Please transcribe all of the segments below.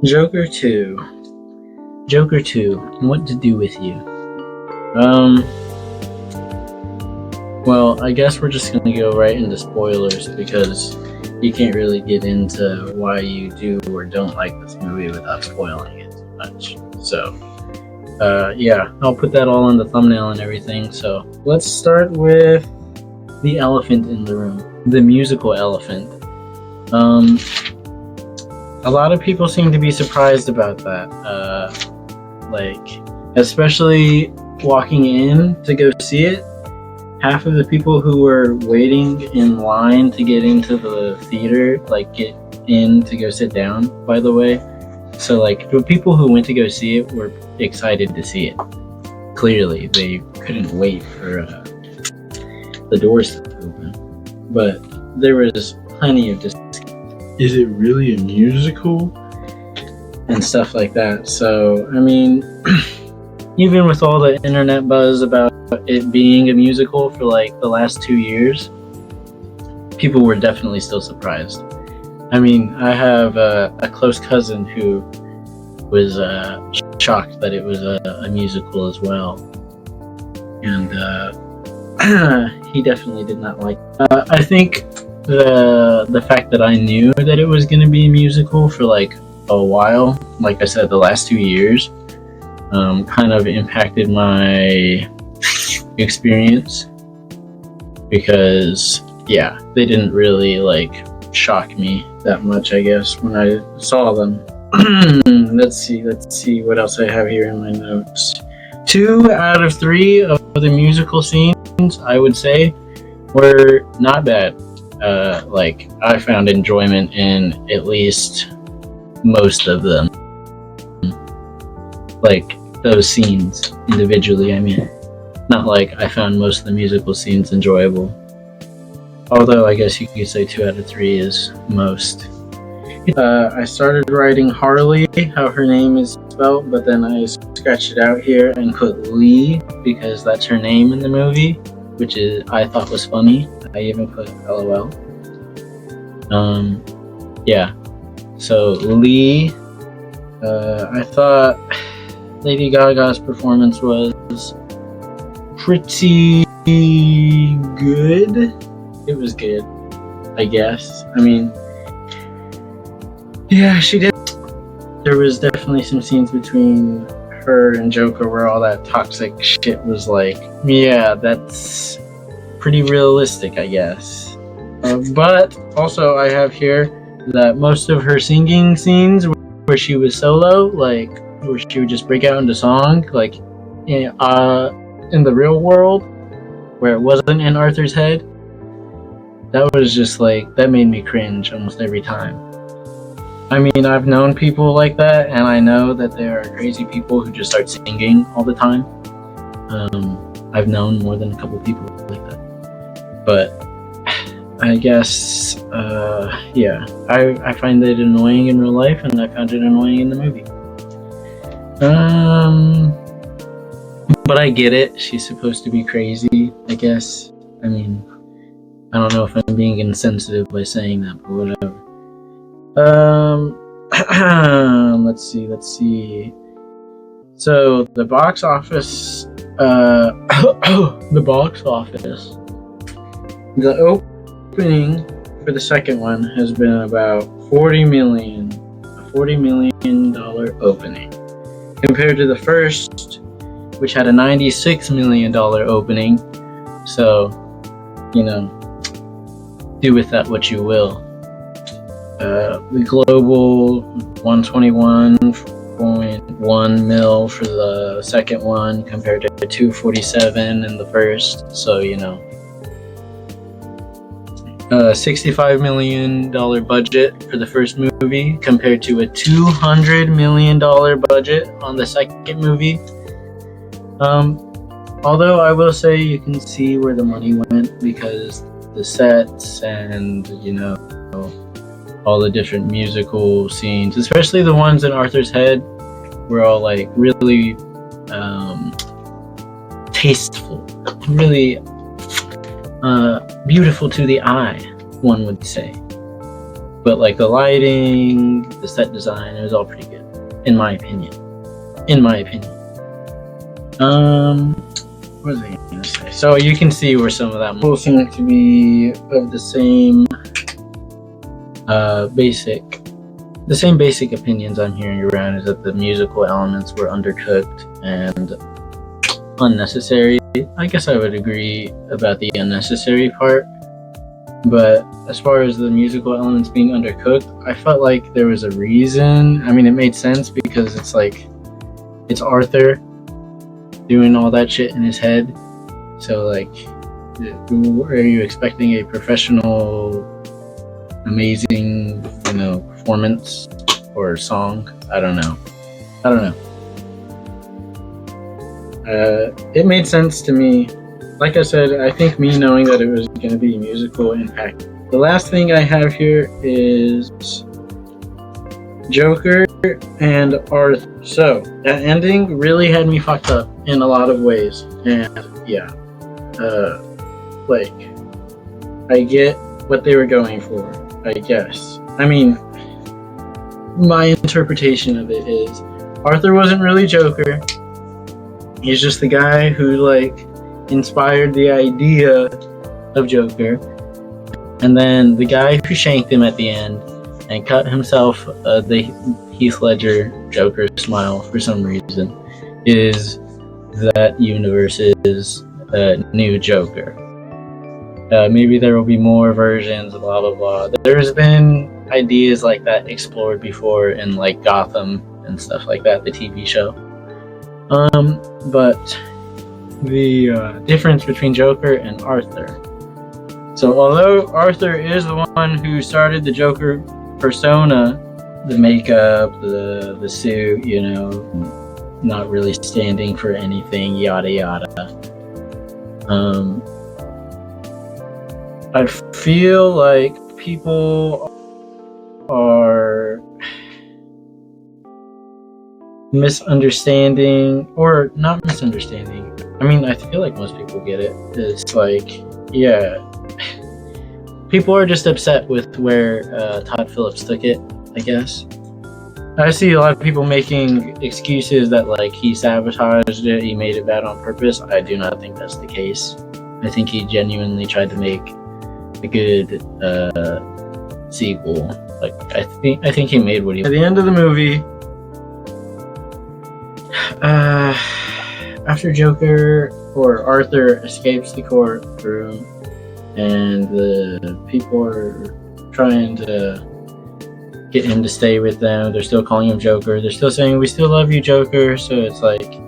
Joker 2. Joker 2. What to do with you? Well, I guess we're just gonna go right into spoilers because you can't really get into why you do or don't like this movie without spoiling it too much. So, yeah, I'll put that all in the thumbnail and everything. So, let's start with the elephant in the room, the musical elephant. A lot of people seem to be surprised about that. Especially walking in to go see it. Half of the people who were waiting in line to get into the theater, get in to go sit down, by the way. So, the people who went to go see it were excited to see it. Clearly, they couldn't wait for the doors to open. But there was plenty of is it really a musical? And stuff like that. So, I mean, even with all the internet buzz about it being a musical for the last 2 years, people were definitely still surprised. I mean, I have a close cousin who was shocked that it was a musical as well. And he definitely did not like it. I think the fact that I knew that it was going to be a musical for a while, like I said, the last 2 years, kind of impacted my experience because, yeah, they didn't really shock me that much, I guess, when I saw them. Let's see what else I have here in my notes. 2 out of 3 of the musical scenes, I would say, were not bad. I found enjoyment in at least most of them. Those scenes individually, I mean. Not I found most of the musical scenes enjoyable. Although I guess you could say 2 out of 3 is most. I started writing Harley, how her name is spelled, but then I scratched it out here and put Lee because that's her name in the movie, which I thought was funny. I even put LOL. Yeah. So Lee, I thought Lady Gaga's performance was pretty good. It was good, I guess. I mean, yeah, she did. There was definitely some scenes between her and Joker where all that toxic shit was yeah, that's pretty realistic, I guess. But also I have here that most of her singing scenes where she was solo, where she would just break out into song, in the real world, where it wasn't in Arthur's head, that was just that made me cringe almost every time. I mean, I've known people like that, and I know that there are crazy people who just start singing all the time. I've known more than a couple people like that. But I guess, yeah, I find it annoying in real life, and I found it annoying in the movie. But I get it. She's supposed to be crazy, I guess. I mean, I don't know if I'm being insensitive by saying that, but whatever. Let's see. So the box office, the opening for the second one has been about $40 million opening, compared to the first, which had a $96 million opening. So, do with that what you will. The global 121.1 mil for the second one compared to 247 in the first. So, $65 million budget for the first movie compared to a $200 million budget on the second movie. Although I will say you can see where the money went because the sets and, all the different musical scenes, especially the ones in Arthur's head, were all really tasteful, really beautiful to the eye, one would say. But like the lighting, the set design, it was all pretty good, in my opinion. What was I gonna say? So you can see where some of that will seem to be of the same basic opinions I'm hearing around, is that the musical elements were undercooked and unnecessary. I guess I would agree about the unnecessary part, but as far as the musical elements being undercooked, I felt like there was a reason. I mean, it made sense because it's like, it's Arthur doing all that shit in his head. So like, are you expecting a professional, amazing, performance or song? I don't know. It made sense to me. Like I said, I think me knowing that it was going to be musical impact. The last thing I have here is Joker and Arthur. So that ending really had me fucked up in a lot of ways, and yeah, like, I get what they were going for, I guess. I mean, my interpretation of it is Arthur wasn't really Joker. He's just the guy who like inspired the idea of Joker, and then the guy who shanked him at the end and cut himself the Heath Ledger Joker smile for some reason is that universe's new Joker. Maybe there will be more versions, blah blah blah. There's been ideas like that explored before in like Gotham and stuff like that, the TV show. But the difference between Joker and Arthur. So although Arthur is the one who started the Joker persona, the makeup, the suit, not really standing for anything, yada yada. I feel like people are misunderstanding, or not misunderstanding. I mean, I feel like most people get it. It's like, yeah, people are just upset with where Todd Phillips took it, I guess. I see a lot of people making excuses that like he sabotaged it, he made it bad on purpose. I do not think that's the case. I think he genuinely tried to make a good sequel. Like, I think he made what he. At the end of the movie, after Joker or Arthur escapes the courtroom and the people are trying to get him to stay with them, they're still calling him Joker. They're still saying, "We still love you, Joker." So it's like,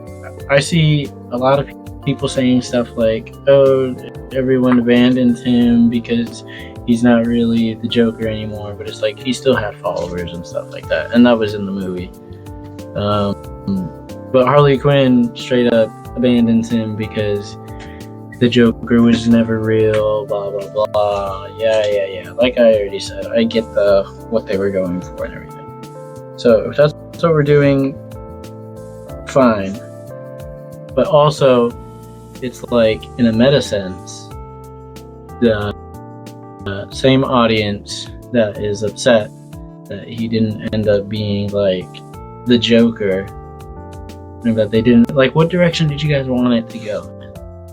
I see a lot of people saying stuff like, "Oh, everyone abandoned him because he's not really the Joker anymore." But it's like, he still had followers and stuff like that, and that was in the movie. But Harley Quinn straight up abandons him because the Joker was never real, blah blah blah. Yeah. Like I already said, I get what they were going for and everything. So if that's what we're doing, fine. But also, it's like, in a meta sense, the same audience that is upset that he didn't end up being like the Joker, and that they didn't, like, what direction did you guys want it to go?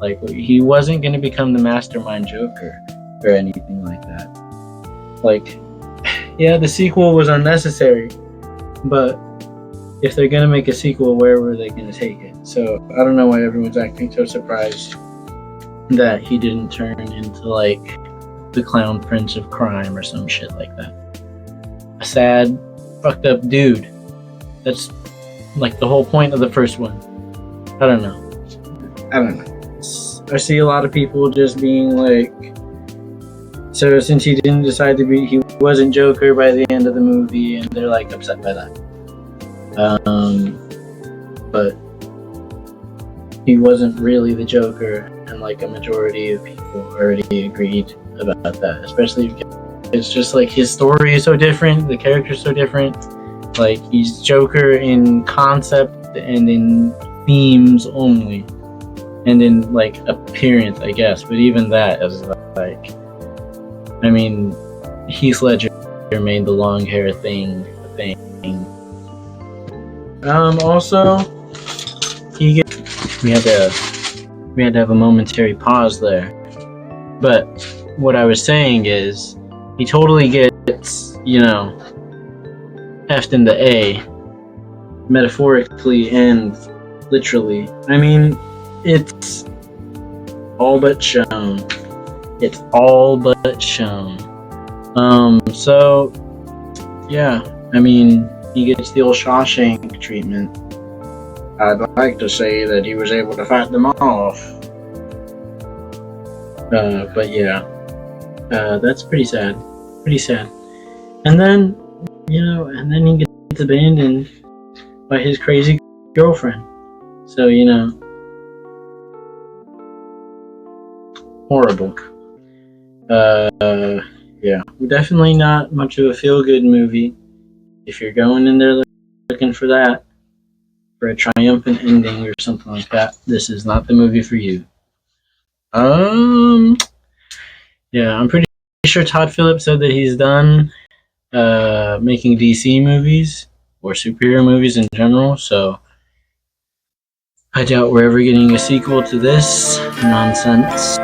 Like, he wasn't going to become the mastermind Joker or anything like that. Like, yeah, the sequel was unnecessary, but if they're going to make a sequel, where were they going to take it? So I don't know why everyone's acting so surprised that he didn't turn into like the Clown Prince of Crime or some shit like that. A sad, fucked up dude. That's like the whole point of the first one. I don't know. I see a lot of people just being like, so since he didn't decide to be, he wasn't Joker by the end of the movie, and they're like upset by that. But he wasn't really the Joker, and like a majority of people already agreed about that, especially because it's just like his story is so different, the character's so different. Like, he's Joker in concept and in themes only, and in like appearance, I guess. But even that is like, I mean, Heath Ledger made the long hair thing a thing. Also, we had to have a momentary pause there. But what I was saying is, he totally gets, F'd in the A, metaphorically and literally. I mean, it's all but shown. It's all but shown. So, yeah, I mean, he gets the old Shawshank treatment. I'd like to say that he was able to fight them off. But yeah, that's pretty sad. Pretty sad. And then, and then he gets abandoned by his crazy girlfriend. So, horrible. Yeah, definitely not much of a feel-good movie. If you're going in there looking for that, for a triumphant ending or something like that, this is not the movie for you. Yeah, I'm pretty sure Todd Phillips said that he's done making DC movies or superhero movies in general, so I doubt we're ever getting a sequel to this nonsense.